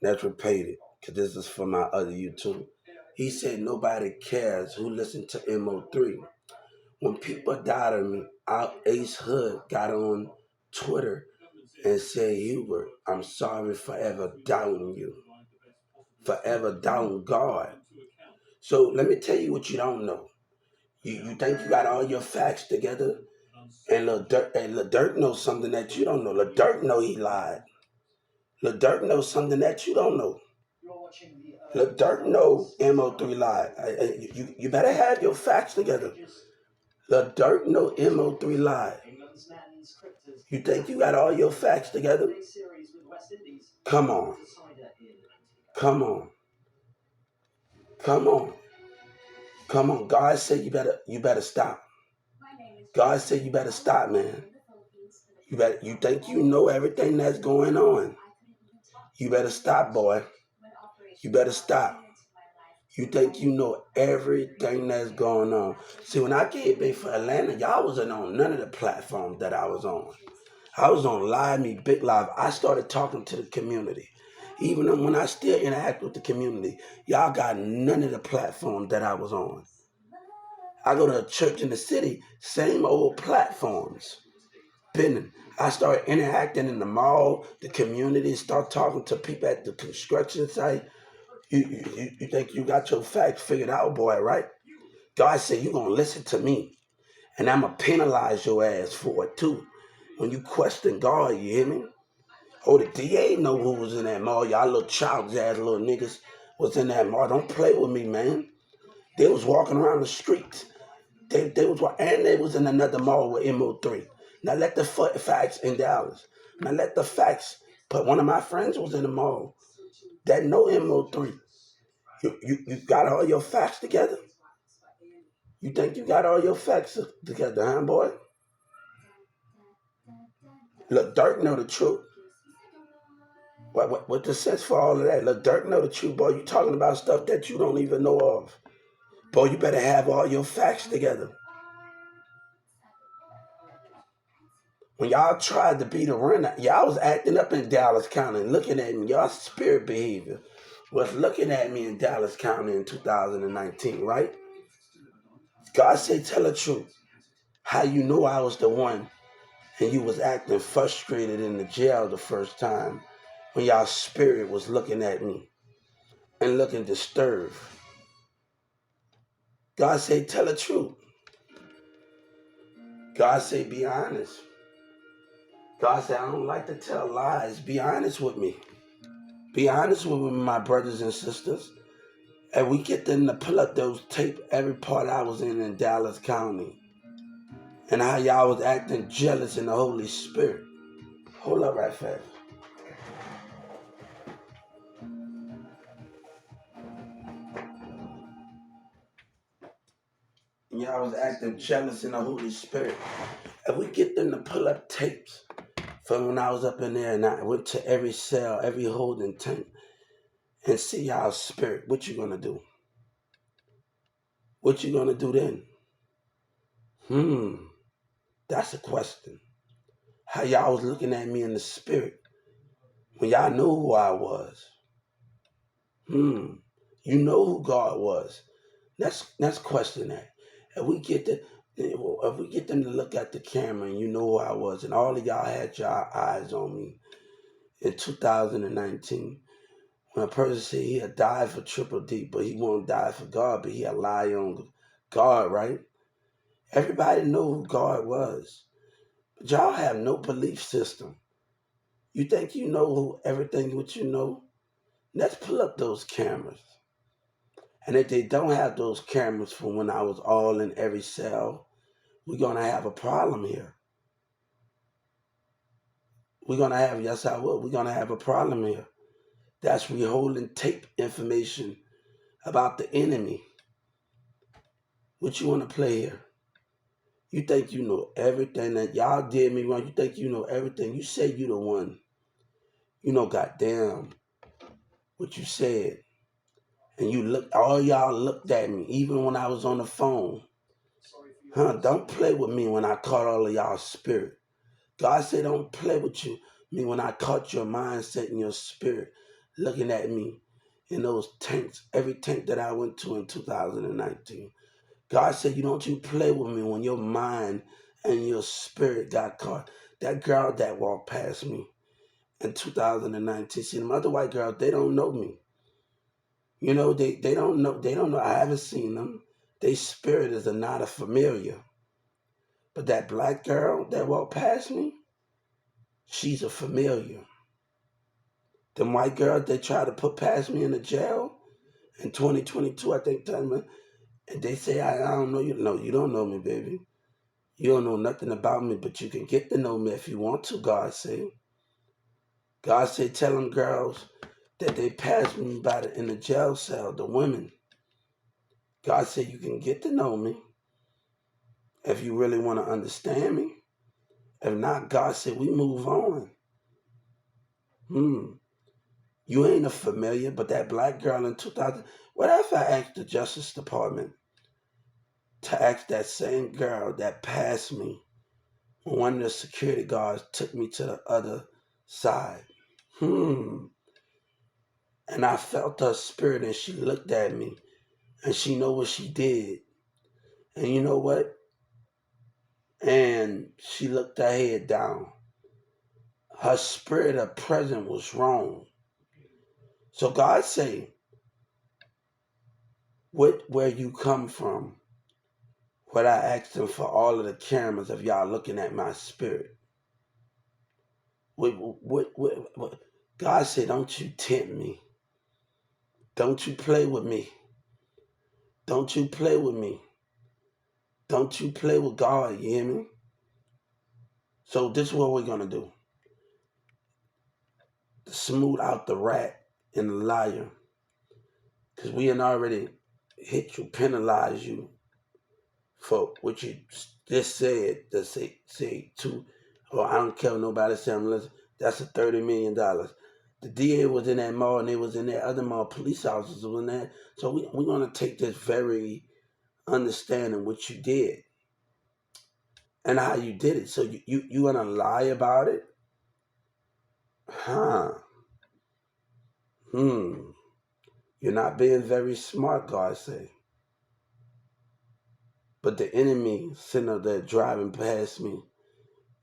Let's repeat it, because this is for my other YouTube. He said nobody cares who listened to MO3. When people doubted me, Ace Hood got on Twitter and said, Hubert, I'm sorry for ever doubting you, forever doubting God. So let me tell you what you don't know. You think you got all your facts together, and Lil Durk knows something that you don't know. Lil Durk know he lied. Lil Durk knows something that you don't know. Lil Durk know MO3 lied. You better have your facts together. Lil Durk know MO3 lied. You think you got all your facts together? Come on. Come on. Come on. Come on. God said you better stop. God said you better stop, man. You think you know everything that's going on. You better stop, boy. You better stop. You think you know everything that's going on. See, when I came back for Atlanta, y'all wasn't on none of the platforms that I was on. I was on Live Me, Big Live. I started talking to the community. Even when I still interact with the community, y'all got none of the platforms that I was on. I go to a church in the city, same old platforms. Bending. I started interacting in the mall, the community, start talking to people at the construction site. You think you got your facts figured out, boy, right? God said you're going to listen to me, and I'm going to penalize your ass for it, too. When you question God, you hear me? Oh, the DA know who was in that mall. Y'all little childish ass little niggas was in that mall. Don't play with me, man. They was walking around the streets. They was in another mall with MO3. Now let the facts in Dallas. Now let the facts. But one of my friends was in the mall that know MO3. You got all your facts together? You think you got all your facts together, huh, boy? Look, Dirk know the truth. What the sense for all of that? Look, Dirk know the truth, boy. You talking about stuff that you don't even know of. Boy, you better have all your facts together. When y'all tried to beat the run, y'all was acting up in Dallas County, looking at me. Y'all spirit behavior was looking at me in Dallas County in 2019, right? God said, tell the truth. How you know I was the one and you was acting frustrated in the jail the first time when y'all spirit was looking at me and looking disturbed. God said, tell the truth. God said, be honest. God said, I don't like to tell lies. Be honest with me. Be honest with me, my brothers and sisters. And we get them to pull up those tape every part I was in Dallas County. And how y'all was acting jealous in the Holy Spirit. Hold up right fast. And y'all was acting jealous in the Holy Spirit. And we get them to pull up tapes from when I was up in there and I went to every cell, every holding tank, and see y'all spirit. What you gonna do? What you gonna do then? That's a question. How y'all was looking at me in the spirit when y'all knew who I was. You know who God was. Let's question that. If we get them to look at the camera and you know who I was, and all of y'all had your eyes on me in 2019, when a person said he had died for Triple D, but he won't die for God, but he had lied on God, right? Everybody know who God was. But y'all have no belief system. You think you know who everything what you know? Let's pull up those cameras. And if they don't have those cameras from when I was all in every cell, we're going to have a problem here. Yes, I will. We're going to have a problem here. That's withholding tape information about the enemy. What you want to play here? You think you know everything that y'all did me wrong. You think you know everything. You say you the one. You know, goddamn, what you said. And all y'all looked at me, even when I was on the phone. Don't play with me when I caught all of y'all spirit. God said don't play with me when I caught your mindset and your spirit. looking at me in those tanks, every tank that I went to in 2019. God said, you don't you play with me when your mind and your spirit got caught. That girl that walked past me in 2019, see, them other white girls, they don't know me. You know, they don't know, I haven't seen them. Their spirit is not a familiar. But that black girl that walked past me, she's a familiar. Them white girls they tried to put past me in the jail in 2022, I think, and they say, I don't know you. No, you don't know me, baby. You don't know nothing about me, but you can get to know me if you want to, God say. God say, tell them girls that they passed me by in the jail cell, the women. God said, you can get to know me if you really want to understand me. If not, God said, we move on. You ain't a familiar, but that black girl in 2000, what if I asked the Justice Department to ask that same girl that passed me when one of the security guards took me to the other side? And I felt her spirit and she looked at me and she know what she did. And you know what? And she looked her head down. Her spirit of presence was wrong. So God say, where you come from? What I asked him for all of the cameras of y'all looking at my spirit. What? God said, don't you tempt me. Don't you play with me. Don't you play with me. Don't you play with God, you hear me? So this is what we're going to do. To smooth out the rat and the liar. Because we had already hit you, penalized you for what you just said. To say to, oh, I don't care what nobody say, that's a $30 million. The DA was in that mall and they was in that other mall. Police officers were in there. So we're going to take this very understanding what you did and how you did it. So you going to lie about it? Huh. You're not being very smart, God say. But the enemy sitting up there driving past me,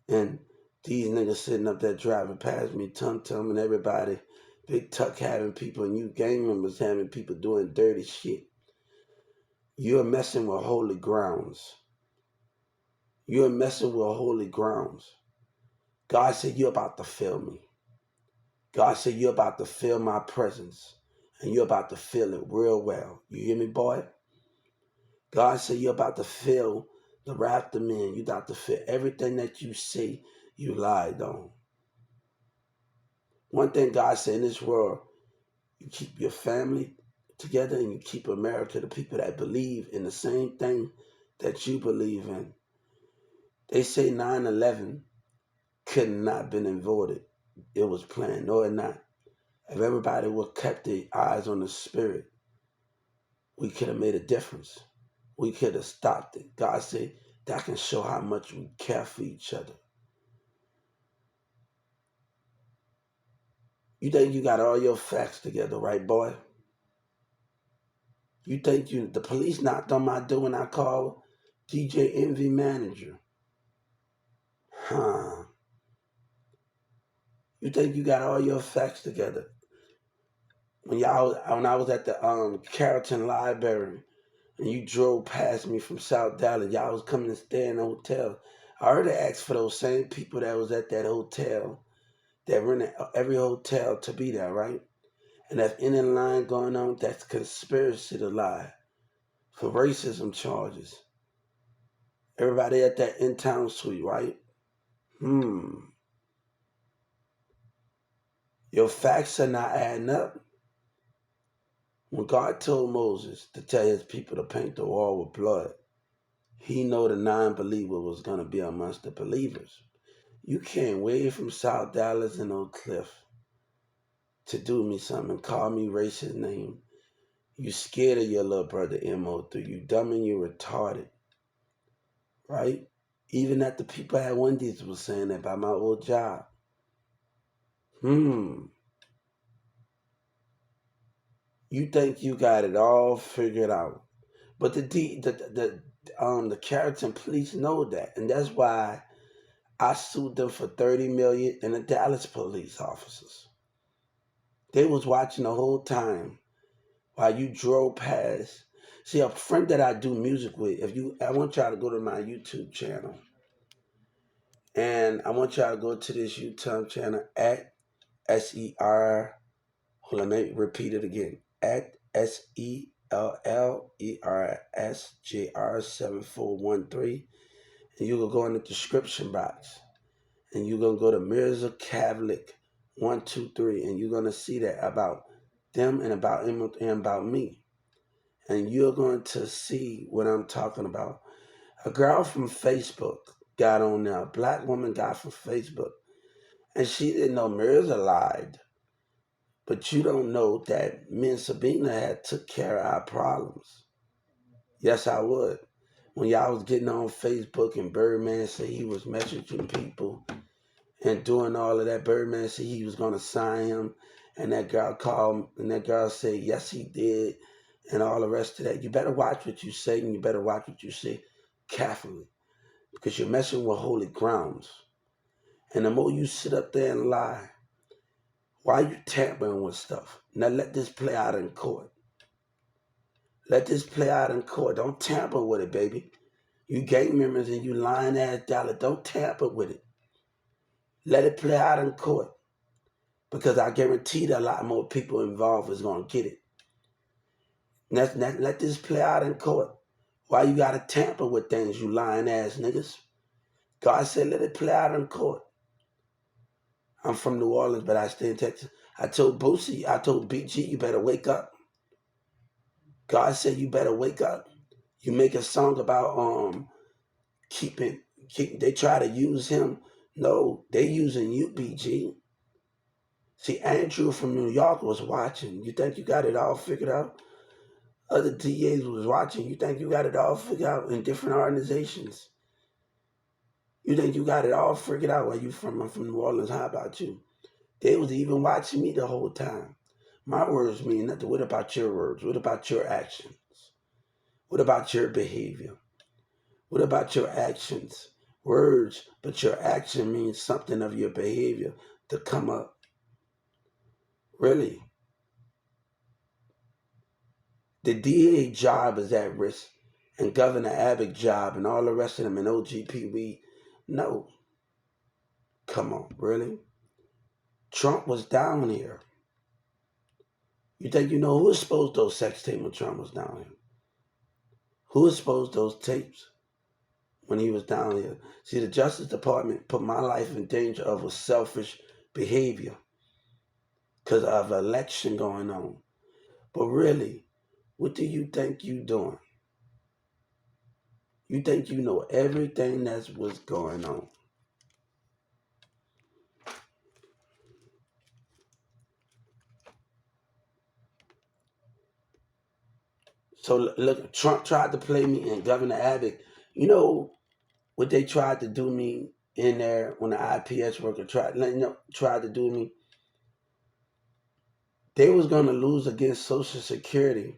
and these niggas sitting up there driving past me, Tum and everybody, Big Tuck having people, and you gang members having people doing dirty shit. You're messing with holy grounds. You're messing with holy grounds. God said you're about to feel me. God said you're about to feel my presence, and you're about to feel it real well. You hear me, boy? God said you're about to feel the wrath of men. You're about to feel everything that you see you lied on. One thing God said in this world, you keep your family together and you keep America, the people that believe in the same thing that you believe in. They say 9/11 could not have been avoided. It was planned. No, it not. If everybody would kept their eyes on the spirit, we could have made a difference. We could have stopped it. God said that can show how much we care for each other. You think you got all your facts together, right, boy? You think the police knocked on my door when I called DJ Envy manager? Huh. You think you got all your facts together? When I was at the Carrollton Library and you drove past me from South Dallas, y'all was coming to stay in the hotel. I already asked for those same people that was at that hotel that rented every hotel to be there, right? And if any line going on, that's conspiracy to lie for racism charges. Everybody at that in-town suite, right? Your facts are not adding up. When God told Moses to tell his people to paint the wall with blood, he know the non-believer was going to be amongst the believers. You came way from South Dallas and Oak Cliff to do me something and call me racist name. You scared of your little brother MO3. You dumb and you retarded. Right? Even that the people at Wendy's was saying that about my old job. You think you got it all figured out. But the Carrollton police know that, and that's why I sued them for 30 million and the Dallas police officers. They was watching the whole time while you drove past. See, a friend that I do music with, I want y'all to go to my YouTube channel. And I want y'all to go to this YouTube channel at SER. Hold on, let me repeat it again. At SELLERSJR7413. And you will go in the description box. And you're going to go to Mirza Kavlik 123. And you're going to see that about them and about me. And you're going to see what I'm talking about. A girl from Facebook got on there. A black woman got from Facebook. And she didn't know Mirza lied. But you don't know that me and Sabina had took care of our problems. Yes, I would. When y'all was getting on Facebook and Birdman said he was messaging people and doing all of that, Birdman said he was going to sign him. And that girl called and that girl said, yes, he did. And all the rest of that. You better watch what you say and you better watch what you say carefully. Because you're messing with holy grounds. And the more you sit up there and lie, why are you tampering with stuff? Now let this play out in court. Let this play out in court. Don't tamper with it, baby. You gang members and you lying ass dollar. Don't tamper with it. Let it play out in court. Because I guarantee that a lot more people involved is going to get it. Let this play out in court. Why you got to tamper with things, you lying ass niggas? God said let it play out in court. I'm from New Orleans, but I stay in Texas. I told Boosie, I told BG, you better wake up. God said you better wake up. You make a song about they try to use him. No, they using you, BG. See, Andrew from New York was watching. You think you got it all figured out? Other DAs was watching. You think you got it all figured out in different organizations? You think you got it all figured out where you from? I'm from New Orleans. How about you? They was even watching me the whole time. My words mean nothing. What about your words? What about your actions? What about your behavior? What about your actions? Words, but your action means something of your behavior to come up. Really. The DA job is at risk, and Governor Abbott's job and all the rest of them and OGP, no. Come on, really? Trump was down here. You think you know who exposed those sex tapes when Trump was down here? Who exposed those tapes when he was down here? See, the Justice Department put my life in danger of a selfish behavior because of an election going on. But really, what do you think you doing? You think you know everything that's what's going on. So look, Trump tried to play me and Governor Abbott. You know what they tried to do me in there when the IPS worker tried to do me? They was going to lose against Social Security.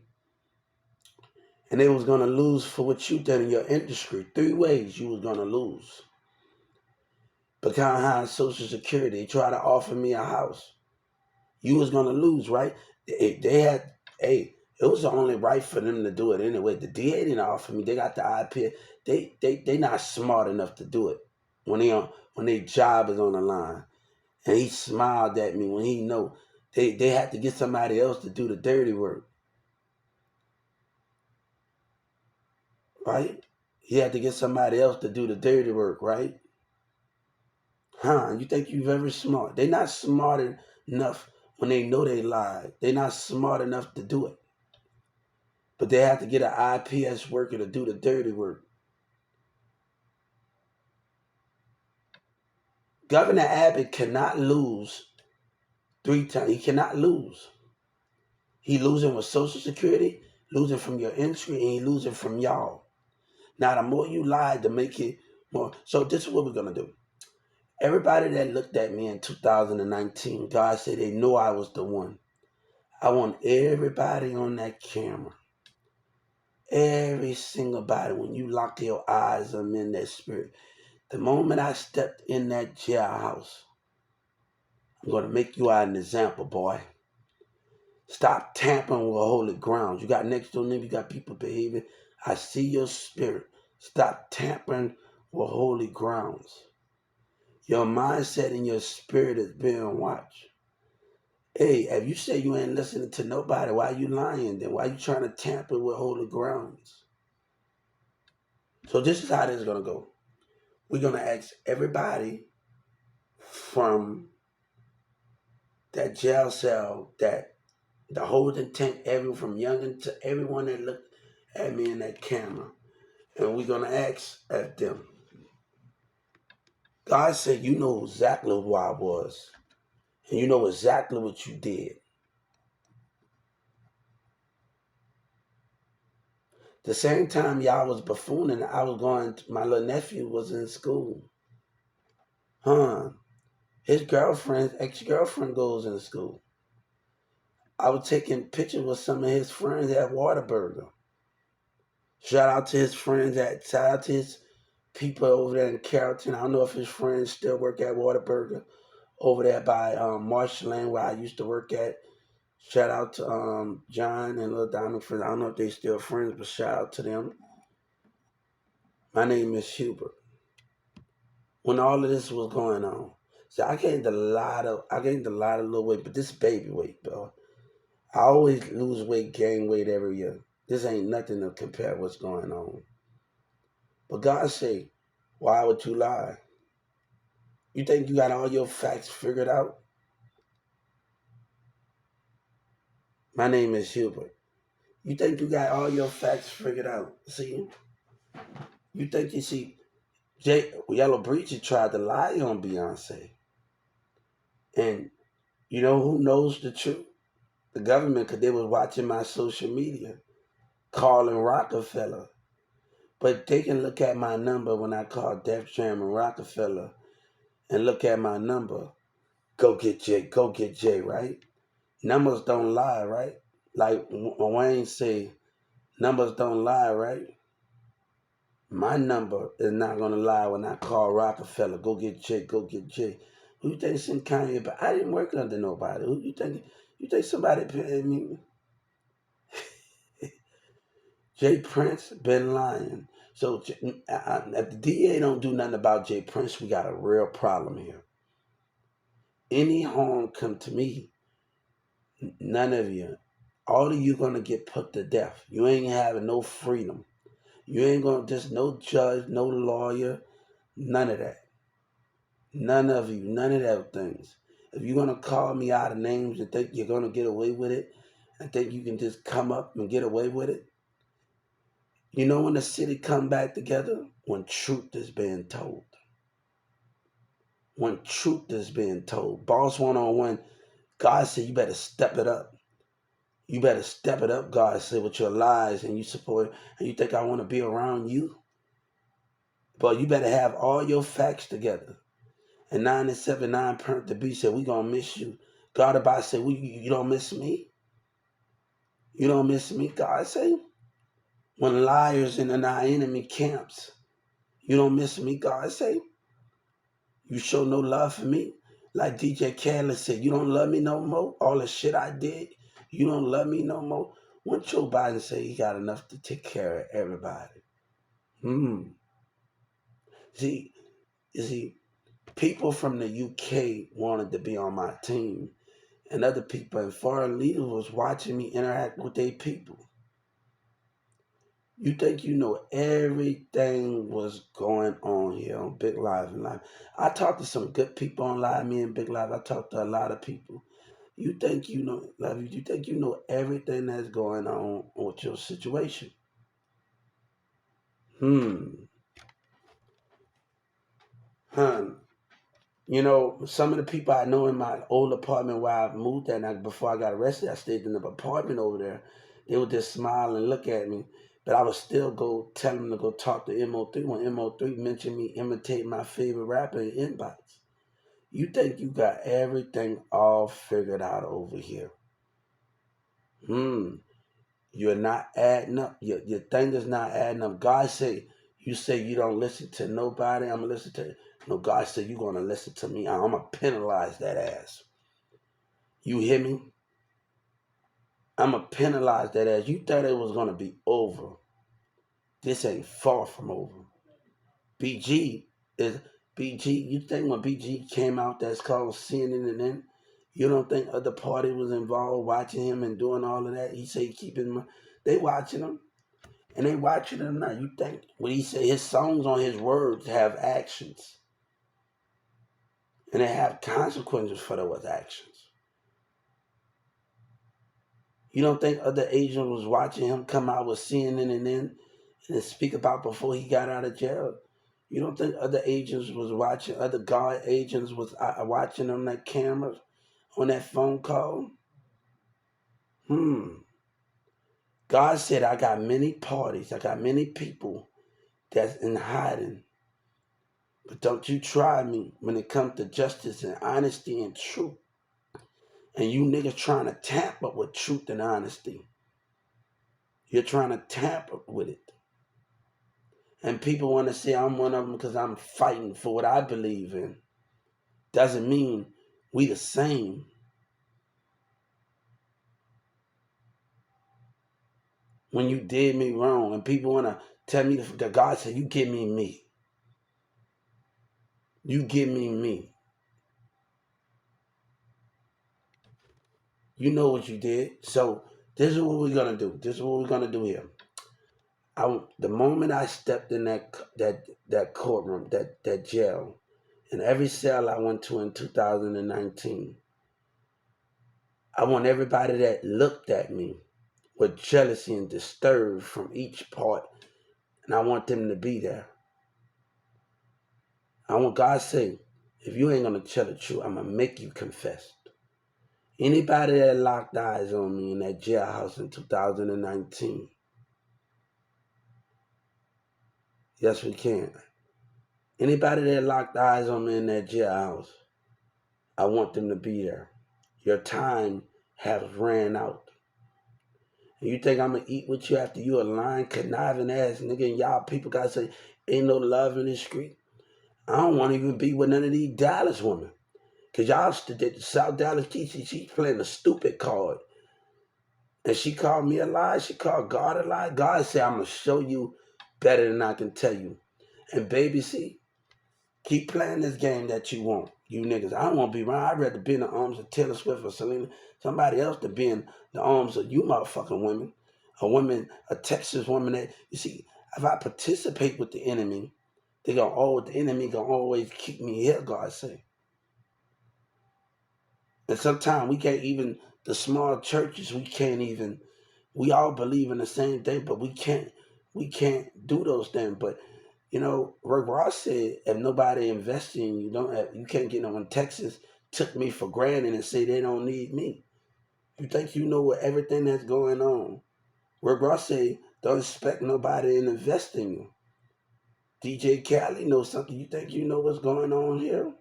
And they was going to lose for what you did in your industry. 3 ways you was going to lose. Behind Social Security, they tried to offer me a house. You was going to lose, right? It was only right for them to do it anyway. The DA didn't offer me. They got the IP. They not smart enough to do it when their job is on the line. And he smiled at me when he know they had to get somebody else to do the dirty work. Right? He had to get somebody else to do the dirty work, right? Huh? You think you're very smart. They're not smart enough when they know they lied. They're not smart enough to do it. But they have to get an IPS worker to do the dirty work. Governor Abbott cannot lose 3 times. He cannot lose. He losing with Social Security, losing from your industry, and he losing from y'all. Now, the more you lie to make it more. So this is what we're going to do. Everybody that looked at me in 2019, God said they know I was the one. I want everybody on that camera, every single body, when you lock your eyes, I'm in that spirit. The moment I stepped in that jailhouse, I'm going to make you out an example, boy. Stop tampering with holy grounds. You got next door neighbor, you got people behaving. I see your spirit. Stop tampering with holy grounds. Your mindset and your spirit is being watched. Hey, if you say you ain't listening to nobody, why you lying then? Why you trying to tamper with holy grounds? So this is how this is going to go. We're going to ask everybody from that jail cell, that the holding tank, everyone from youngin to everyone that looked at me in that camera. And we're going to ask at them. God said, you know exactly who I was. And you know exactly what you did. The same time y'all was buffooning, I was going, my little nephew was in school. His girlfriend, ex-girlfriend goes in school. I was taking pictures with some of his friends at Whataburger. Shout out to his people over there in Carrollton. I don't know if his friends still work at Whataburger over there by Marshland where I used to work at. Shout out to John and Little Diamond friends. I don't know if they still friends, but shout out to them. My name is Hubert. When all of this was going on, see, I gained a lot of little weight, but this baby weight, bro. I always lose weight, gain weight every year. This ain't nothing to compare what's going on. But God say, why would you lie? You think you got all your facts figured out? My name is Hubert. You think you got all your facts figured out? See, you think you see, Yellow Breezy tried to lie on Beyonce. And you know who knows the truth? The government, because they was watching my social media, calling Rockefeller. But they can look at my number when I call Def Jam and Rockefeller and look at my number. Go get Jay, right? Numbers don't lie, right? Like Wayne say, numbers don't lie, right? My number is not gonna lie when I call Rockefeller. Go get Jay, go get Jay. Who you think sent Kanye? But I didn't work under nobody. Who you think? You think somebody paid me? Jay Prince been lying. So if the DA don't do nothing about Jay Prince, we got a real problem here. Any harm come to me, none of you, all of you gonna get put to death. You ain't having no freedom. You ain't gonna just no judge, no lawyer, none of that. None of you, none of those things. If you're gonna call me out of names and think you're gonna get away with it, and think you can just come up and get away with it, you know when the city come back together? When truth is being told. When truth is being told. Boss one-on-one, God said you better step it up. You better step it up, God said, with your lies and you support, and you think I want to be around you? But you better have all your facts together. And 979 Perk the B said, we gonna miss you. God about said, you don't miss me? You don't miss me, God say? When liars in our enemy camps, you don't miss me, God say? You show no love for me? Like DJ Khaled said, you don't love me no more? All the shit I did, you don't love me no more? When Joe Biden say he got enough to take care of everybody? See, you see, people from the UK wanted to be on my team, and other people and foreign leaders was watching me interact with their people. You think you know everything was going on here on Big Live and Live. I talked to some good people on Live, me and Big Live. I talked to a lot of people. You think you know, love you think you know everything that's going on with your situation. Hmm. Huh. You know, some of the people I know in my old apartment where I moved at, and before I got arrested, I stayed in an apartment over there. They would just smile and look at me, but I would still go tell them to go talk to MO3 when MO3 mentioned me imitate my favorite rapper in inbox. You think you got everything all figured out over here? You're not adding up. Your thing is not adding up. God say, you say you don't listen to nobody, I'm going to listen to you. No, God said you're going to listen to me. I'm going to penalize that ass. You hear me? I'm going to penalize that ass. You thought it was going to be over. This ain't far from over. BG is BG. You think when BG came out, that's called sinning, and then you don't think other party was involved watching him and doing all of that? He say keeping, they watching him, and they watching him now. You think when he say his songs on his words have actions, and they have consequences for those actions. You don't think other agents was watching him come out with CNN and speak about before he got out of jail? You don't think other agents was watching, other guard agents was watching on that camera, on that phone call? God said, I got many parties, I got many people that's in hiding. But don't you try me when it comes to justice and honesty and truth. And you niggas trying to tamper with truth and honesty. You're trying to tamper with it. And people want to say I'm one of them because I'm fighting for what I believe in. Doesn't mean we the same. When you did me wrong and people want to tell me that God said, you give me me. You give me me. You know what you did. So this is what we're going to do. This is what we're going to do here. The moment I stepped in that courtroom, that jail, and every cell I went to in 2019, I want everybody that looked at me with jealousy and disturbed from each part, and I want them to be there. I want God to say, if you ain't going to tell the truth, I'm going to make you confess. Anybody that locked eyes on me in that jailhouse in 2019, yes, we can. Anybody that locked eyes on me in that jailhouse, I want them to be there. Your time has ran out. And you think I'm going to eat with you after you a lying, conniving ass nigga, and y'all people got to say, ain't no love in the street? I don't want to even be with none of these Dallas women. Because y'all the South Dallas teacher, she's playing a stupid card. And she called me a lie. She called God a lie. God said, I'm going to show you better than I can tell you. And baby, see, keep playing this game that you want. You niggas, I don't want to be around. I'd rather be in the arms of Taylor Swift or Selena. Somebody else to be in the arms of you motherfucking women. A woman, a Texas woman that, you see, if I participate with the enemy, the enemy gonna always keep me here, God say. And sometimes we can't even, the small churches, we all believe in the same thing, but we can't do those things. But, you know, Rick Ross said, if nobody invests in you, you can't get no one. Texas took me for granted and say they don't need me. You think you know what everything that's going on? Rick Ross said, don't expect nobody to invest in you. DJ Khaled knows something. You think you know what's going on here?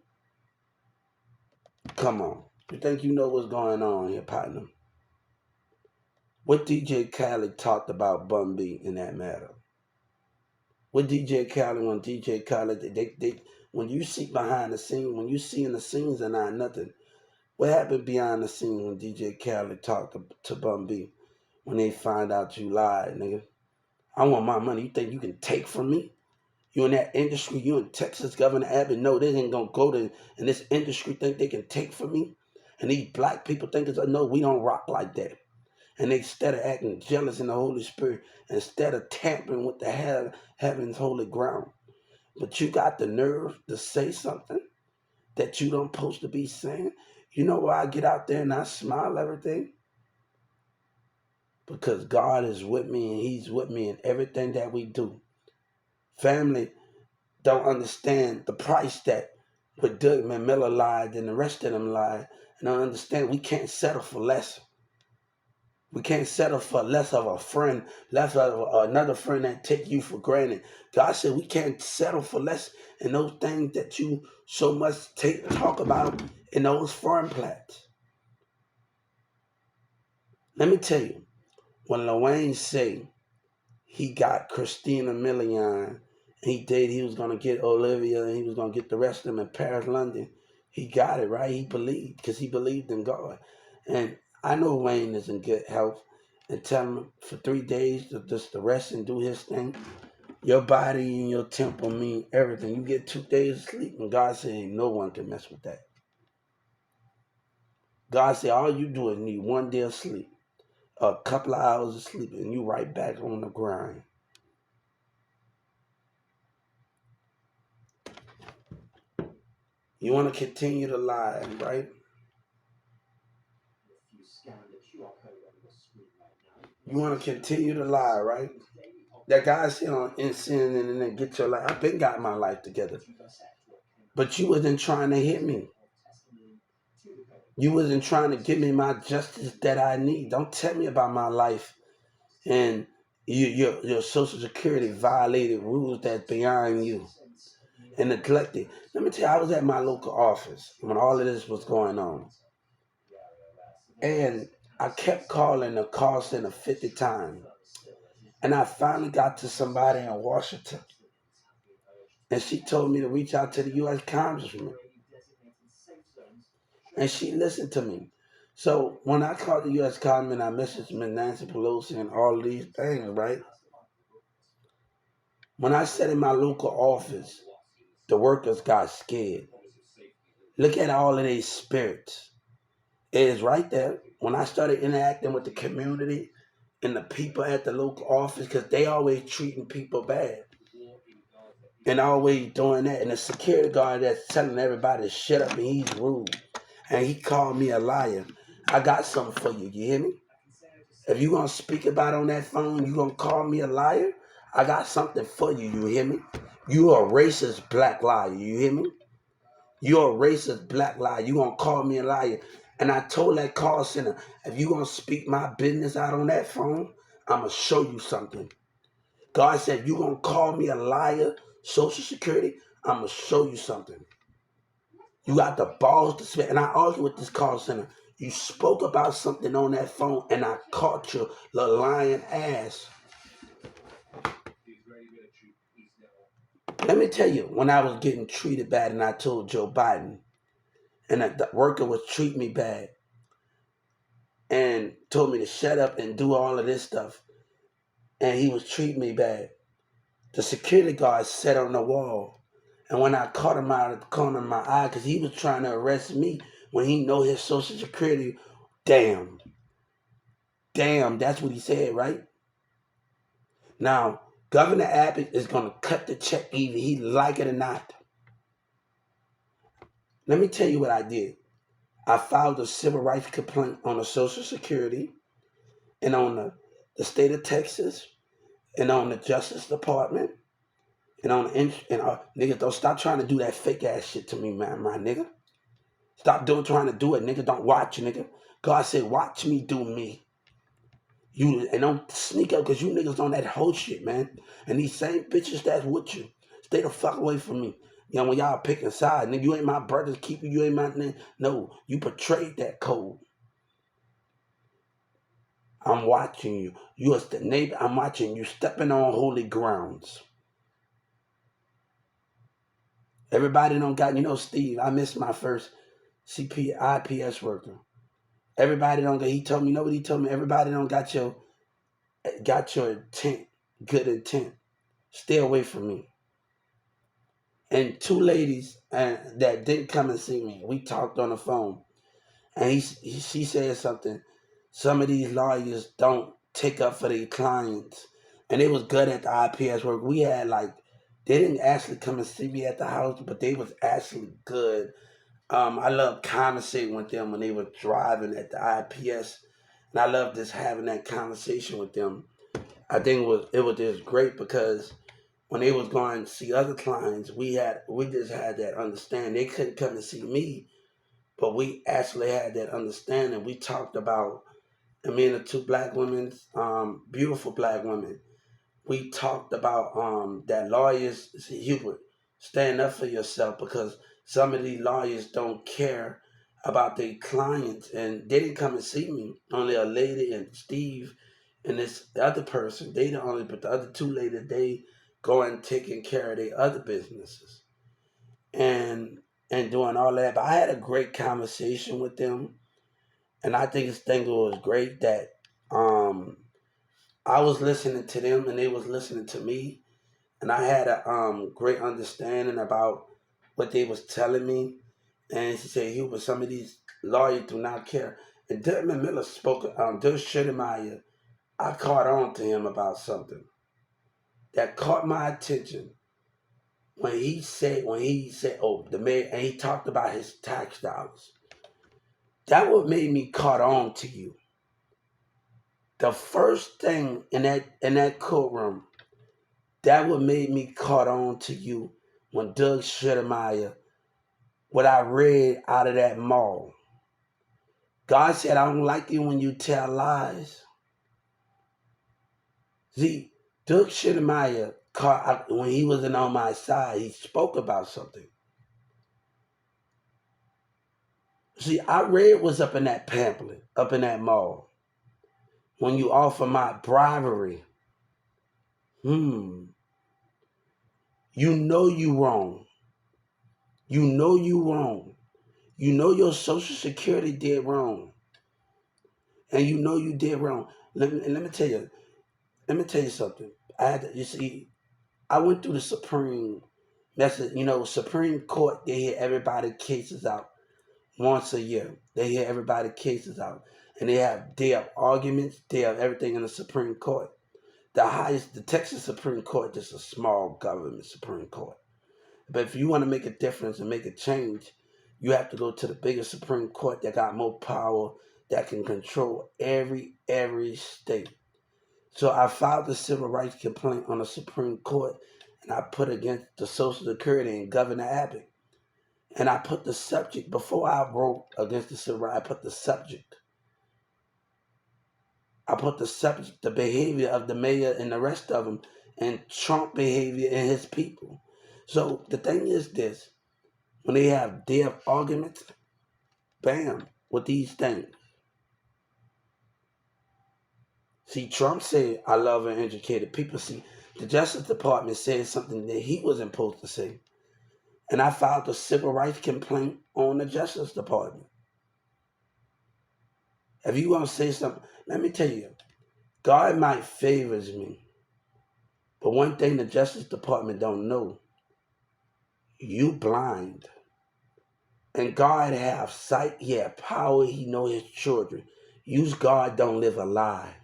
Come on. You think you know what's going on here, partner? What DJ Khaled talked about Bun B in that matter? What DJ Khaled, when DJ Khaled, when you see behind the scene, when you see in the scenes and not nothing, what happened behind the scenes when DJ Khaled talked to Bun B when they find out you lied, nigga? I want my money. You think you can take from me? You in that industry, you in Texas, Governor Abbott, no, they ain't gonna go to in this industry think they can take from me. And these black people think it's no, we don't rock like that. And they, instead of acting jealous in the Holy Spirit, instead of tampering with the heaven's holy ground. But you got the nerve to say something that you don't supposed to be saying. You know why I get out there and I smile everything? Because God is with me and He's with me in everything that we do. Family don't understand the price that what Doug Miller lied and the rest of them lied. And don't understand we can't settle for less. We can't settle for less of a friend, less of another friend that take you for granted. God said we can't settle for less in those things that you so much talk about in those foreign plats. Let me tell you, when lilwayne say he got Christina Milian, he was gonna get Olivia, and he was gonna get the rest of them in Paris, London. He got it right. He believed because he believed in God. And I know Wayne is in good health. And tell him for 3 days to just to rest and do his thing. Your body and your temple mean everything. You get 2 days of sleep, and God said no one can mess with that. God said all you do is need 1 day of sleep, a couple of hours of sleep, and you right back on the grind. You want to continue to lie, right? You want to continue to lie, right? That guy said on sin and then get your life. I've been got my life together, but you wasn't trying to hit me. You wasn't trying to give me my justice that I need. Don't tell me about my life and your Social Security violated rules that's beyond you and neglected. Let me tell you, I was at my local office when all of this was going on, and I kept calling the call center 50 times, and I finally got to somebody in Washington, and she told me to reach out to the U.S. Congressman, and she listened to me. So when I called the U.S. Congressman, I messaged Ms. Nancy Pelosi and all of these things, right? When I sat in my local office, the workers got scared. Look at all of these spirits. It is right there. When I started interacting with the community and the people at the local office, because they always treating people bad and always doing that. And the security guard that's telling everybody to shut up and he's rude. And he called me a liar. I got something for you. You hear me? If you gonna speak about on that phone, you gonna call me a liar? I got something for you. You hear me? You a racist black liar. You hear me? You're a racist black liar. You gonna call me a liar? And I told that call center, if you gonna speak my business out on that phone, I'ma show you something. God said, you gonna call me a liar, Social Security, I'ma show you something. You got the balls to spit. And I argued with this call center. You spoke about something on that phone, and I caught your little lying ass. Let me tell you, when I was getting treated bad, and I told Joe Biden, and the worker was treating me bad, and told me to shut up and do all of this stuff, and he was treating me bad. The security guard sat on the wall, and when I caught him out of the corner of my eye, because he was trying to arrest me when he know his Social Security, damn, that's what he said, right? Now, Governor Abbott is going to cut the check either he like it or not. Let me tell you what I did. I filed a civil rights complaint on the Social Security and on the state of Texas and on the Justice Department and on the nigga, don't stop trying to do that fake ass shit to me, man, my nigga. Stop trying to do it, nigga. Don't watch, nigga. God said, watch me do me. You and don't sneak up because you niggas on that whole shit, man. And these same bitches that's with you, stay the fuck away from me. You know, when y'all picking sides, nigga, you ain't my brother's keeper, you ain't my nigga. No, you betrayed that code. I'm watching you. You as the neighbor, I'm watching you stepping on holy grounds. Everybody don't got, Steve, I missed my first IPS worker. Everybody don't get, he told me, nobody told me, everybody don't got your intent, good intent. Stay away from me. And two ladies that didn't come and see me, we talked on the phone, and she said something. Some of these lawyers don't take up for their clients, and they was good at the IPS work. We had they didn't actually come and see me at the house, but they was actually good. I love conversating with them when they were driving at the IPS, and I love just having that conversation with them. I think it was just great because when they was going to see other clients, we just had that understanding. They couldn't come and see me, but we actually had that understanding. We talked about, and me and the two black women, beautiful black women, we talked about that lawyers, Hubert, stand up for yourself because some of these lawyers don't care about their clients, and they didn't come and see me. Only a lady and Steve and this other person. They the only, but the other two ladies, they go and taking care of their other businesses and doing all that. But I had a great conversation with them, and I think it was great that um I was listening to them and they was listening to me, and I had a great understanding about what they was telling me. And she said, Hubert, some of these lawyers do not care. And Dermot Miller spoke, Dirk Schittemeyer, I caught on to him about something that caught my attention when he said, oh, the mayor, and he talked about his tax dollars. That what made me caught on to you. The first thing in that courtroom, that what made me caught on to you when Doug Schittemeyer, what I read out of that mall. God said, I don't like you when you tell lies. See, Doug Schittemeyer, when he wasn't on my side, he spoke about something. See, I read what's up in that pamphlet, up in that mall. When you offer my bribery, you know you wrong. You know you wrong. You know your Social Security did wrong. And you know you did wrong. Let me tell you. Let me tell you something. You see, I went through the Supreme. Supreme Court. They hear everybody cases out once a year. They hear everybody cases out, and they have arguments. They have everything in the Supreme Court. The Texas Supreme Court, is a small government Supreme Court. But if you want to make a difference and make a change, you have to go to the bigger Supreme Court that got more power, that can control every state. So I filed a civil rights complaint on the Supreme Court, and I put against the Social Security and Governor Abbott. And I put the subject, before I wrote against the civil rights, I put the subject. The behavior of the mayor and the rest of them, and Trump behavior and his people. So the thing is this, when they have arguments, bam, with these things. See, Trump said, I love and educated people. See, the Justice Department said something that he wasn't supposed to say. And I filed a civil rights complaint on the Justice Department. If you want to say something, let me tell you, God might favors me. But one thing the Justice Department don't know, you blind. And God have sight, he have power, he know his children. Use God, don't live a lie.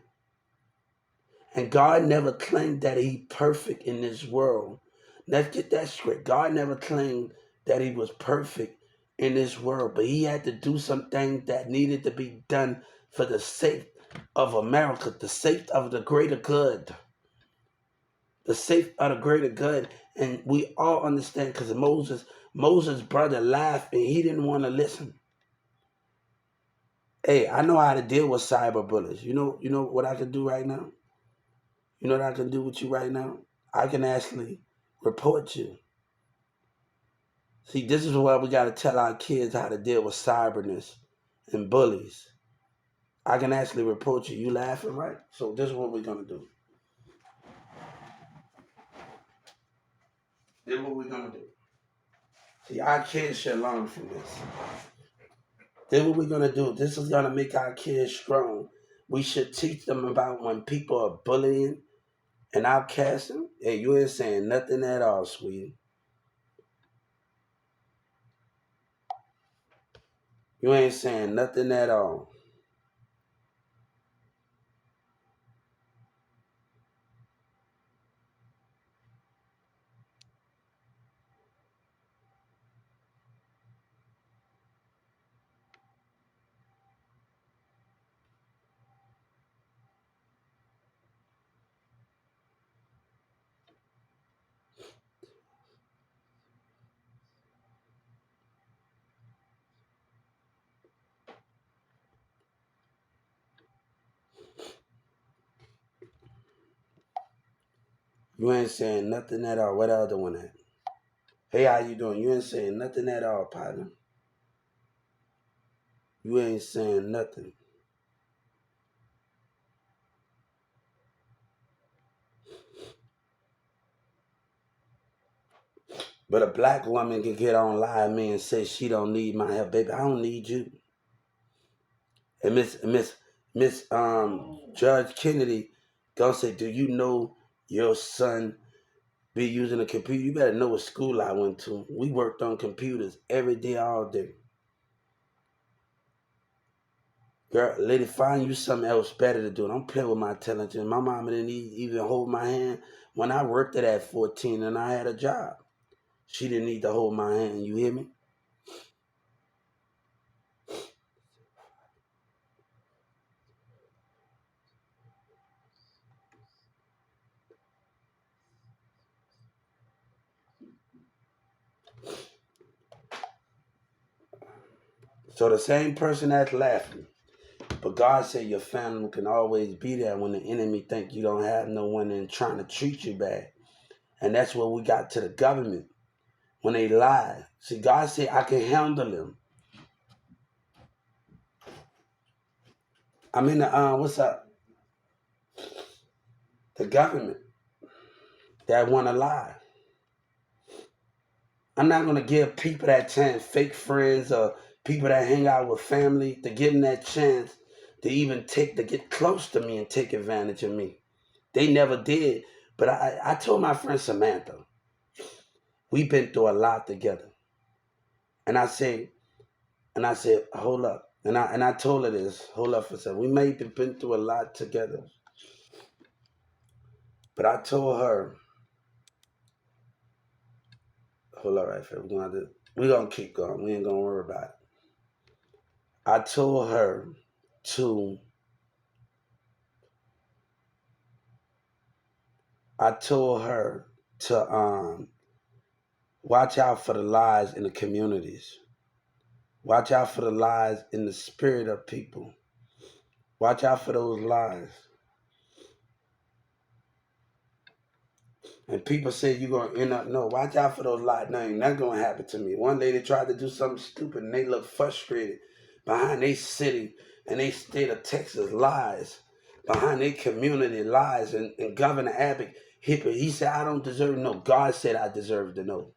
And God never claimed that he perfect in this world. Let's get that straight. God never claimed that he was perfect in this world, but he had to do some things that needed to be done for the sake of America, the sake of the greater good. The sake of the greater good. And we all understand, because Moses' brother laughed and he didn't want to listen. Hey, I know how to deal with cyber bullies. You know what I can do right now? You know what I can do with you right now? I can actually report you. See, this is why we got to tell our kids how to deal with cyberness and bullies. I can actually report you. You laughing, right? So this is what we're going to do. This is what we're going to do. See, our kids should learn from this. This is what we're going to do. This is going to make our kids strong. We should teach them about when people are bullying and outcasting. Hey, you ain't saying nothing at all, sweetie. You ain't saying nothing at all. You ain't saying nothing at all. What the other one at? Hey, how you doing? You ain't saying nothing at all, partner. You ain't saying nothing. But a black woman can get on live me and say she don't need my help, baby. I don't need you. And Miss Judge Kennedy gonna say, do you know your son be using a computer? You better know what school I went to. We worked on computers every day, all day. Girl, lady, find you something else better to do. Don't play with my intelligence. My mama didn't even hold my hand when I worked at 14 and I had a job. She didn't need to hold my hand. You hear me? So the same person that's laughing, but God said your family can always be there when the enemy think you don't have no one and trying to treat you bad. And that's what we got to the government when they lie. See, God said I can handle them. I'm in the what's up? The government that want to lie. I'm not gonna give people that chance, fake friends or people that hang out with family, to give them that chance to even to get close to me and take advantage of me. They never did. But I told my friend Samantha, we've been through a lot together. And I said, hold up. And I told her this, hold up for a second. We may have been through a lot together. But I told her, hold up right there. We're gonna keep going. We ain't gonna worry about it. I told her to I told her to watch out for the lies in the communities. Watch out for the lies in the spirit of people. Watch out for those lies. And people say you're gonna end up, no, watch out for those lies. No, ain't nothing gonna happen to me. One lady tried to do something stupid and they look frustrated behind their city and they state of Texas lies. Behind their community lies. And Governor Abbott, he said, I don't deserve to know. God said I deserve to know.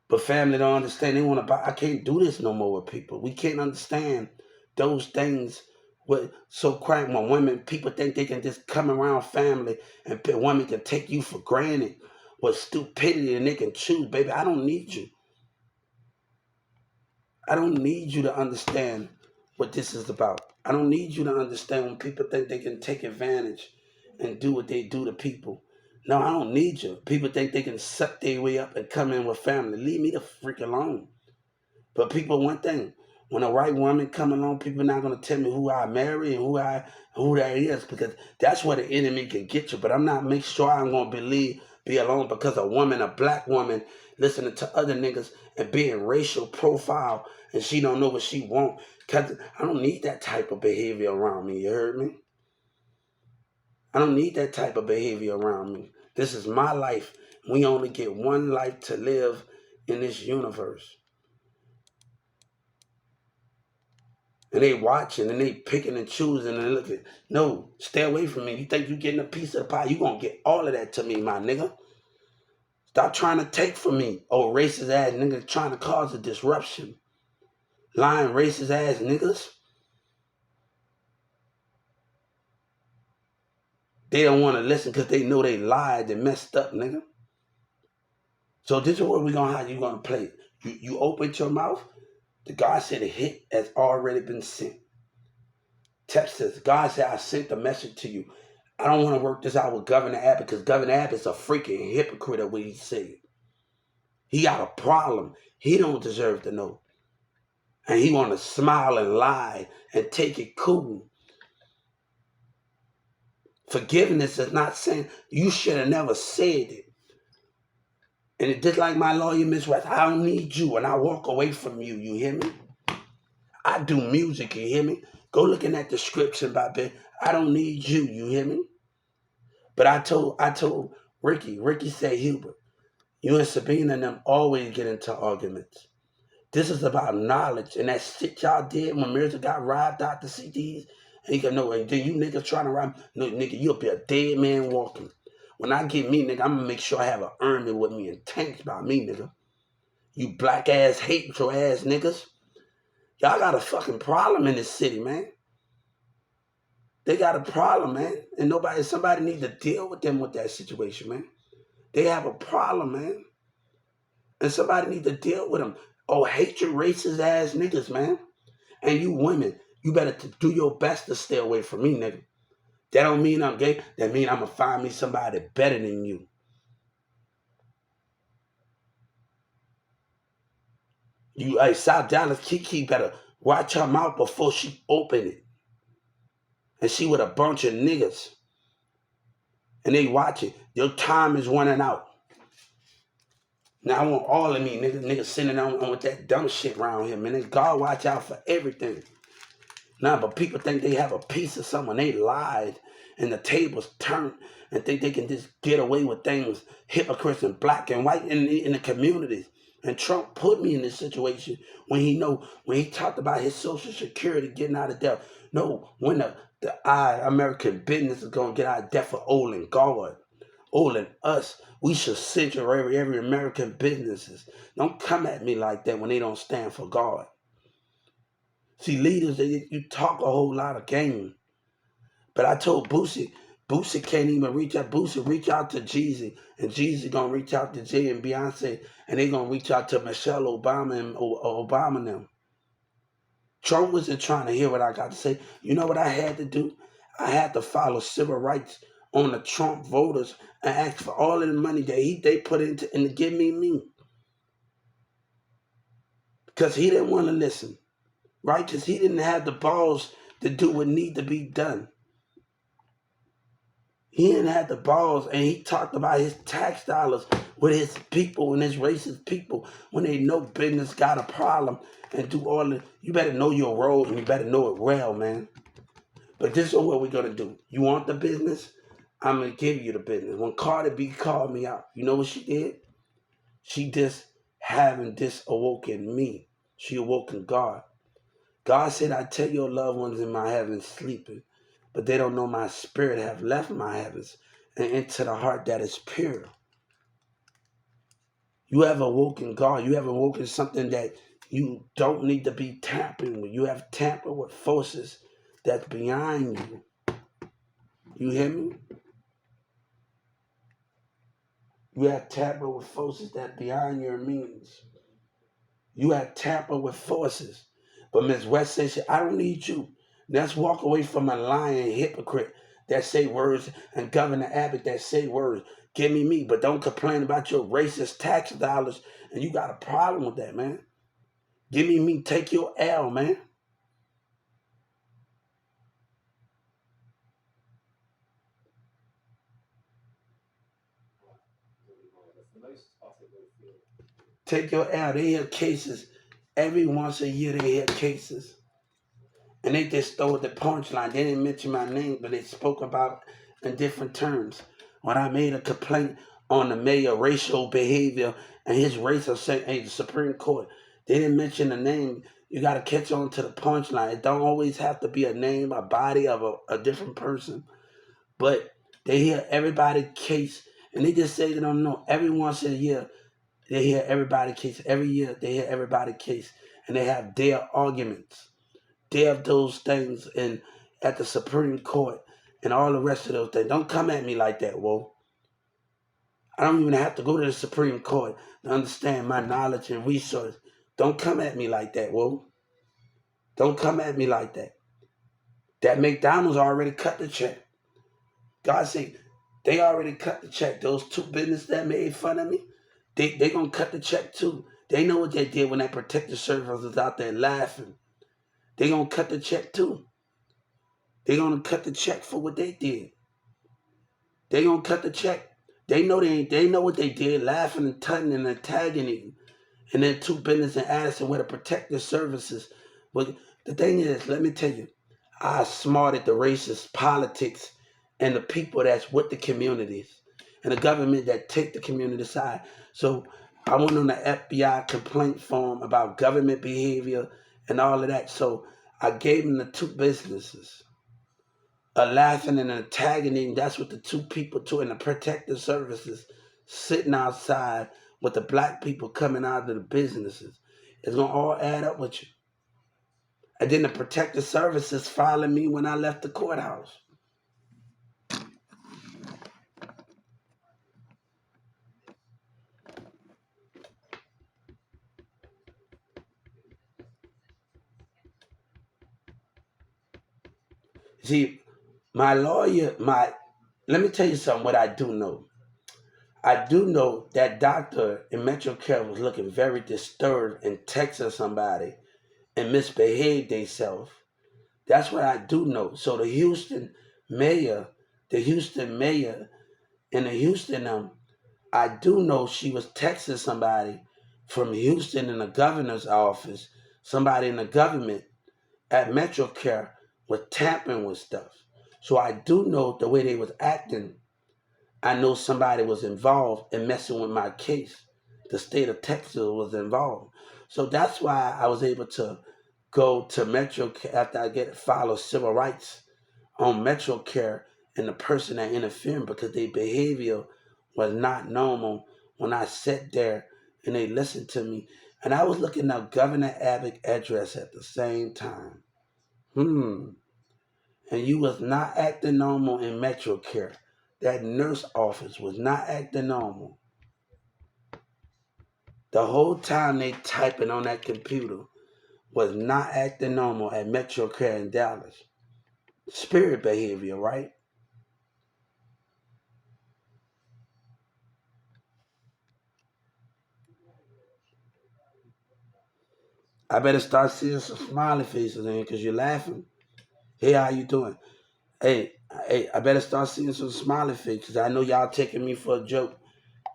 But family don't understand. They want to buy. I can't do this no more with people. We can't understand those things. What so crime when women people think they can just come around family and women can take you for granted with stupidity and they can choose, baby. I don't need you. I don't need you to understand what this is about. I don't need you to understand when people think they can take advantage and do what they do to people. No, I don't need you. People think they can suck their way up and come in with family. Leave me the freak alone. But people, one thing, when a right woman come along, people not gonna tell me who I marry and who that is, because that's where the enemy can get you. But I'm not make sure I'm gonna be alone because a woman, a black woman, listening to other niggas and being racial profile and she don't know what she want. Cause I don't need that type of behavior around me. You heard me? I don't need that type of behavior around me. This is my life. We only get one life to live in this universe. And they watching and they picking and choosing and looking. No, stay away from me. You think you getting a piece of the pie? You gonna get all of that to me, my nigga. Stop trying to take from me. Oh, racist ass niggas trying to cause a disruption. Lying racist ass niggas. They don't want to listen because they know they lied and messed up, nigga. So this is what we gonna how you gonna play. You open your mouth. The God said a hit has already been sent. Text says, God said, I sent the message to you. I don't want to work this out with Governor Abbott because Governor Abbott's a freaking hypocrite of what he said. He got a problem. He don't deserve to know. And he want to smile and lie and take it cool. Forgiveness is not saying you should have never said it. And it just like my lawyer, Miss West, I don't need you and I walk away from you. You hear me? I do music, you hear me? Go look in that description, Bobby. I don't need you, you hear me? But I told Ricky said, Hubert, you and Sabina and them always get into arguments. This is about knowledge. And that shit y'all did when Mirza got robbed out the CDs. And you can know, and then you niggas trying to rob me. No, nigga, you'll be a dead man walking. When I get me, nigga, I'm gonna make sure I have an army with me and tanks by me, nigga. You black ass, hateful ass niggas. Y'all got a fucking problem in this city, man. They got a problem, man. And somebody need to deal with them with that situation, man. They have a problem, man. And somebody need to deal with them. Oh, hatred, racist ass niggas, man. And you women, you better do your best to stay away from me, nigga. That don't mean I'm gay. That mean I'm gonna find me somebody better than you. Hey, South Dallas Kiki better watch her mouth before she open it. And she with a bunch of niggas. And they watch it. Your time is running out. Now I want all of me, niggas sitting on with that dumb shit around here, man. God watch out for everything. Nah, but people think they have a piece of something. They lied and the tables turned and think they can just get away with things. Hypocrites and black and white in the communities. And Trump put me in this situation when he talked about his Social Security getting out of debt. No, when the American business is gonna get out of debt for Olin God. Olin us. We should censure every American businesses. Don't come at me like that when they don't stand for God. See, leaders, you talk a whole lot of game. But I told Boosie can't even reach out. Boosie reach out to Jeezy, and Jeezy gonna reach out to Jay and Beyonce, and they gonna reach out to Michelle Obama and Obama and them. Trump wasn't trying to hear what I got to say. You know what I had to do? I had to follow civil rights on the Trump voters and ask for all of the money that they put into and to give me. Because he didn't want to listen. Right? Because he didn't have the balls to do what need to be done. He didn't have the balls, and he talked about his tax dollars with his people and his racist people when they know business got a problem and do all the. You better know your role and you better know it well, man. But this is what we're gonna do. You want the business? I'm gonna give you the business. When Cardi B called me out, you know what she did? She just haven't awoken me. She awoken God. God said, I tell your loved ones in my heavens sleeping, but they don't know my spirit have left my heavens and into the heart that is pure. You have awoken God. You have awoken something that you don't need to be tampering with. You have tampered with forces that's behind you. You hear me? You have tampered with forces that behind your means. You have tampered with forces. But Ms. West says, I don't need you. Let's walk away from a lying hypocrite that say words and Governor Abbott that say words. Give me, but don't complain about your racist tax dollars. And you got a problem with that, man. Give me, take your L, man. Take your L. They hear cases. Every once a year they hear cases. And they just stole the punchline. They didn't mention my name, but they spoke about in different terms. When I made a complaint on the mayor racial behavior and his race of the Supreme Court, they didn't mention the name. You got to catch on to the punchline. It don't always have to be a name, a body of a different person. But they hear everybody's case, and they just say they don't know. Every once a year, they hear everybody's case. Every year, they hear everybody's case, and they have their arguments. They have those things at the Supreme Court and all the rest of those things. Don't come at me like that, whoa. I don't even have to go to the Supreme Court to understand my knowledge and resources. Don't come at me like that, whoa. Don't come at me like that. That McDonald's already cut the check. God said, they already cut the check. Those two businesses that made fun of me, they going to cut the check too. They know what they did when that protective service was out there laughing. They going to cut the check too. They going to cut the check for what they did. They going to cut the check. They know what they did, laughing and tutting and antagonism. And then two business in Addison with the protective services. But the thing is, let me tell you, I smarted the racist politics and the people that's with the communities and the government that take the community side. So I went on the FBI complaint form about government behavior and all of that. So I gave them the two businesses. A laughing and an antagonism. That's what the two people too in the protective services sitting outside with the black people coming out of the businesses. It's gonna all add up with you. And then the protective services followed me when I left the courthouse. See, my lawyer, let me tell you something what I do know. I do know that doctor in Metro Care was looking very disturbed and texting somebody and misbehaved themselves. That's what I do know. So mayor, the Houston mayor in the Houston, I do know she was texting somebody from Houston in the governor's office, somebody in the government at MetroCare was tampering with stuff. So I do know the way they was acting. I know somebody was involved in messing with my case. The state of Texas was involved. So that's why I was able to go to MetroCare after I get follow civil rights on MetroCare and the person that interfered because their behavior was not normal when I sat there and they listened to me. And I was looking up Governor Abbott's address at the same time. And you was not acting normal in MetroCare. That nurse office was not acting normal. The whole time they typing on that computer was not acting normal at MetroCare in Dallas. Spirit behavior, right? I better start seeing some smiley faces in because you're laughing. Hey, how you doing? Hey, I better start seeing some smiley faces. I know y'all taking me for a joke.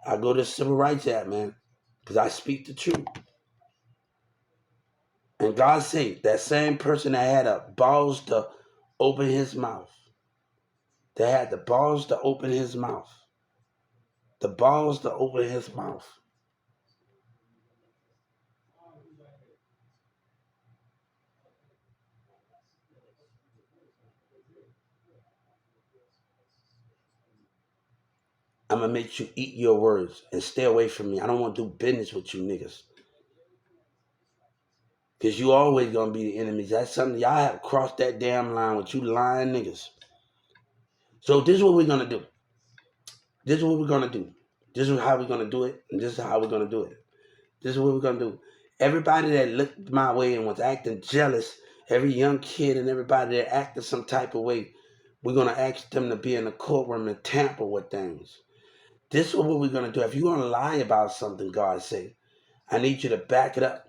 I go to Civil Rights Act, man, because I speak the truth. And God sake, that same person that had the balls to open his mouth, that had the balls to open his mouth, the balls to open his mouth. I'm gonna make you eat your words and stay away from me. I don't want to do business with you niggas. Because you always gonna be the enemies. That's something y'all have crossed that damn line with you lying niggas. So this is what we're gonna do. This is what we're gonna do. This is how we're gonna do it, and this is how we're gonna do it. This is what we're gonna do. Everybody that looked my way and was acting jealous, every young kid and everybody that acted some type of way, we're gonna ask them to be in the courtroom and tamper with things. This is what we're gonna do. If you're gonna lie about something, God say, I need you to back it up.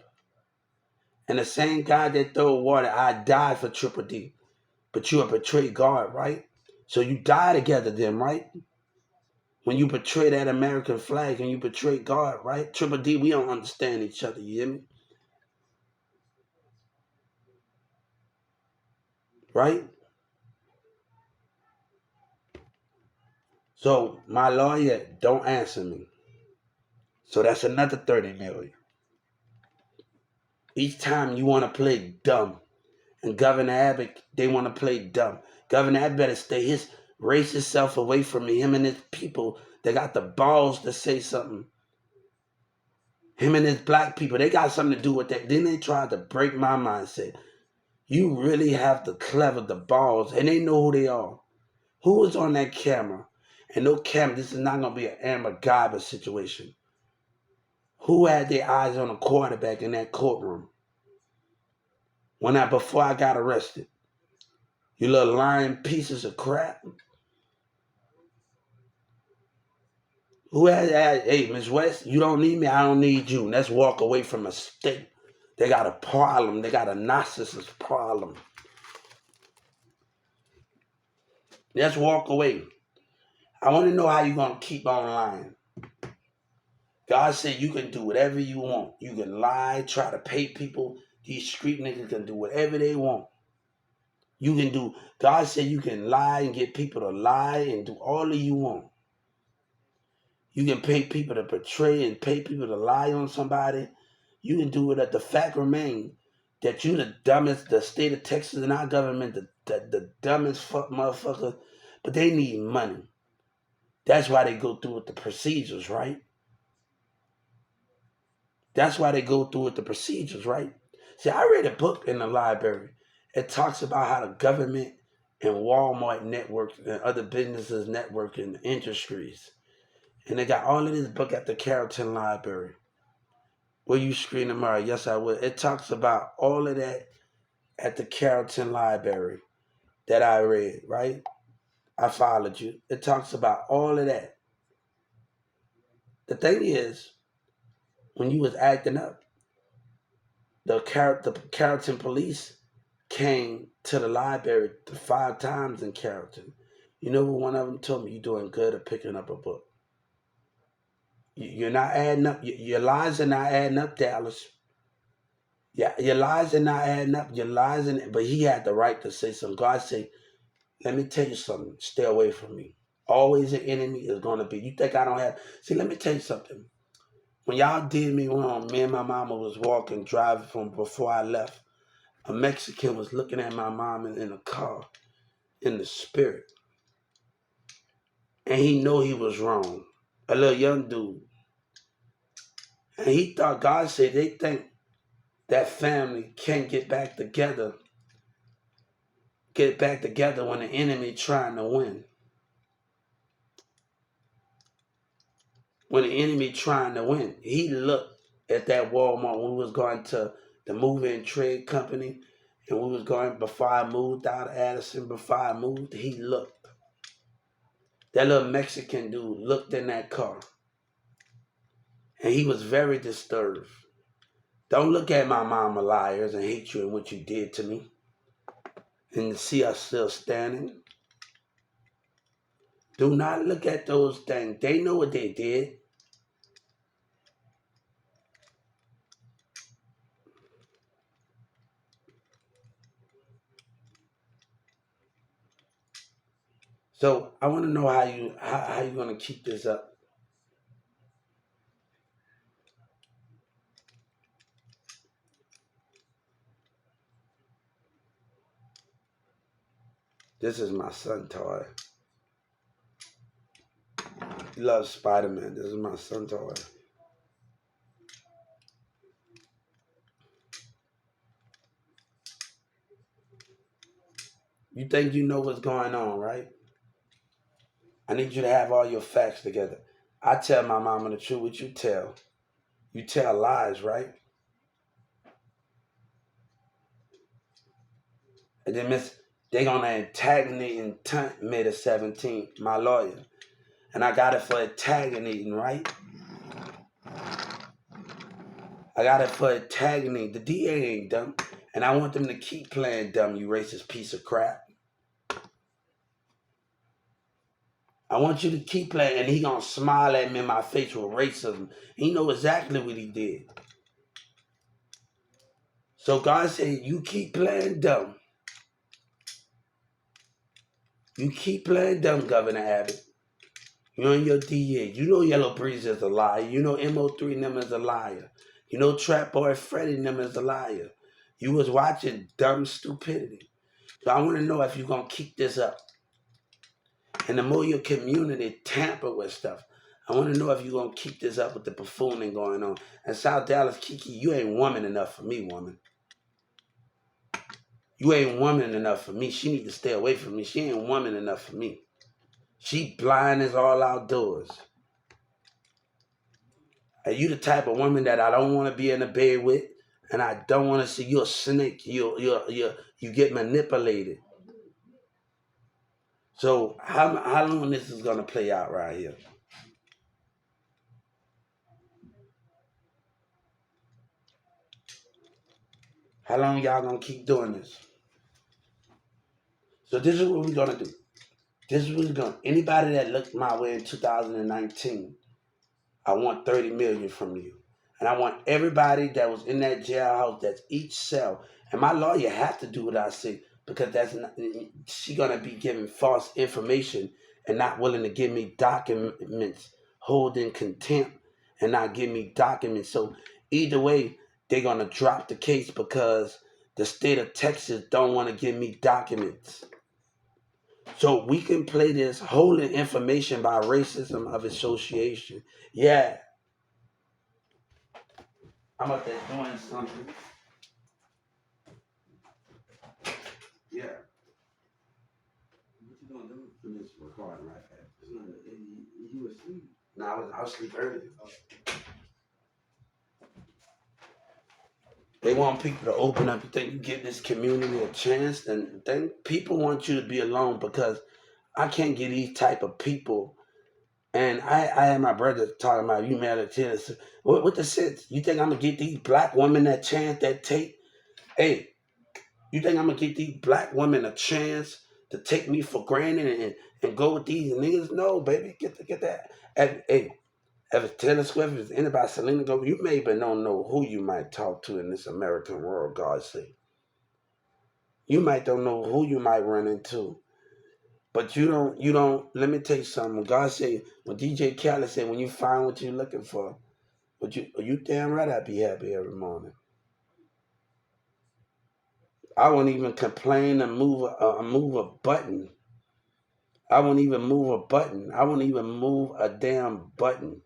And the same God that threw water, I died for Triple D. But you have betrayed God, right? So you die together then, right? When you betray that American flag and you betray God, right? Triple D, we don't understand each other, you hear me? Right? So my lawyer don't answer me. So that's another 30 million. Each time you want to play dumb. And Governor Abbott, they want to play dumb. Governor Abbott better stay his racist self away from me. Him and his people, they got the balls to say something. Him and his black people, they got something to do with that. Then they tried to break my mindset. You really have the clever, the balls, and they know who they are. Who was on that camera? And no camera, this is not going to be an Amber Guyver situation. Who had their eyes on a quarterback in that courtroom before I got arrested? You little lying pieces of crap. Who had, hey, Miss West, you don't need me, I don't need you. Let's walk away from a state. They got a problem. They got a narcissist problem. Let's walk away. I want to know how you're going to keep on lying. God said you can do whatever you want. You can lie, try to pay people. These street niggas can do whatever they want. You can do, God said you can lie and get people to lie and do all that you want. You can pay people to portray and pay people to lie on somebody. You can do it. At the fact remain that you the dumbest, the state of Texas and our government, the dumbest fuck motherfucker, but they need money. That's why they go through with the procedures, right? That's why they go through with the procedures, right? See, I read a book in the library. It talks about how the government and Walmart networks and other businesses network in industries. And they got all of this book at the Carrollton Library. Will you screen tomorrow? Yes, I will. It talks about all of that at the Carrollton Library that I read, right? I followed you. It talks about all of that. The thing is, when you was acting up, the Carrollton police came to the library 5 times in Carrollton. You know what one of them told me? You're doing good at picking up a book. You're not adding up. Your lies are not adding up, Dallas. Yeah, your lies are not adding up. Your lies, but he had the right to say something. God said, let me tell you something. Stay away from me. Always an enemy is going to be. You think I don't have. See, let me tell you something. When y'all did me wrong, me and my mama was walking, driving from before I left. A Mexican was looking at my mom in a car in the spirit. And he know he was wrong. A little young dude. And he thought, God said, they think that family can't get back together when the enemy trying to win. When the enemy trying to win. He looked at that Walmart when we was going to the moving and trade company, and we was going before I moved out of Addison, before I moved, he looked. That little Mexican dude looked in that car. And he was very disturbed. Don't look at my mama liars and hate you and what you did to me. And see us still standing. Do not look at those things. They know what they did. So I want to know how you gonna keep this up. This is my son toy. He loves Spider-Man. This is my son toy. You think you know what's going on, right? I need you to have all your facts together. I tell my mama the truth. What you tell? You tell lies, right? And then they gonna antagonize me the 17th, my lawyer. And I got it for antagonism, right? I got it for antagonism. The DA ain't dumb. And I want them to keep playing dumb, you racist piece of crap. I want you to keep playing, and he gonna smile at me in my face with racism. He know exactly what he did. So God said, you keep playing dumb. You keep playing dumb, Governor Abbott. You and your DA. You know Yellow Breeze is a liar. You know MO3 and them is a liar. You know Trap Boy Freddy and them is a liar. You was watching dumb stupidity. So I want to know if you're going to keep this up. And the more your community tamper with stuff, I want to know if you're going to keep this up with the buffooning going on. And South Dallas, Kiki, you ain't woman enough for me, woman. You ain't woman enough for me. She need to stay away from me. She ain't woman enough for me. She blind as all outdoors. Are you the type of woman that I don't want to be in a bed with? And I don't want to see you a snake. You get manipulated. So how long this is gonna play out right here? How long y'all gonna keep doing this? So this is what we're gonna do. This is what we're gonna. Anybody that looked my way in 2019, I want 30 million from you. And I want everybody that was in that jailhouse, that's each cell. And my lawyer have to do what I say because that's not, she gonna be giving false information and not willing to give me documents hold in contempt and not give me documents. So either way, they're gonna drop the case because the state of Texas don't want to give me documents. So we can play this holding information by racism of association. Yeah, I'm out there doing something. Yeah. What you gonna do? Finish recording right there. You was asleep. No, I was asleep earlier. They want people to open up. You think you give this community a chance, and then people want you to be alone because I can't get these type of people. And I had my brother talking about you mad at tennis. What the sense? You think I'm gonna get these black women that chance that take? Hey, you think I'm gonna get these black women a chance to take me for granted and go with these niggas? No, baby, get that. And, hey, if it's Taylor Swift, if it's anybody, Selena Gomez, you maybe don't know who you might talk to in this American world, God's sake. You might don't know who you might run into. But you don't, let me tell you something. God said, when DJ Khaled said, when you find what you're looking for, but you damn right I'd be happy every morning. I won't even complain and move a button. I won't even move a button. I won't even move a damn button.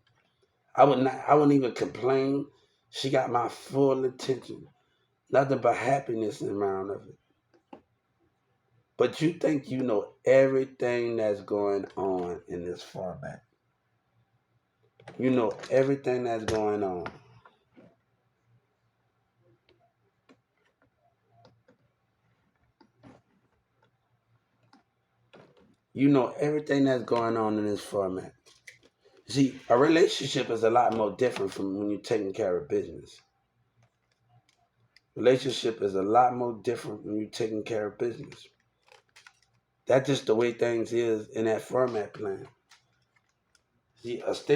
I wouldn't even complain. She got my full attention. Nothing but happiness around of it. But you think you know everything that's going on in this format. You know everything that's going on. You know everything that's going on in this format. See, a relationship is a lot more different from when you're taking care of business. Relationship is a lot more different when you're taking care of business. That's just the way things is in that format plan. See, a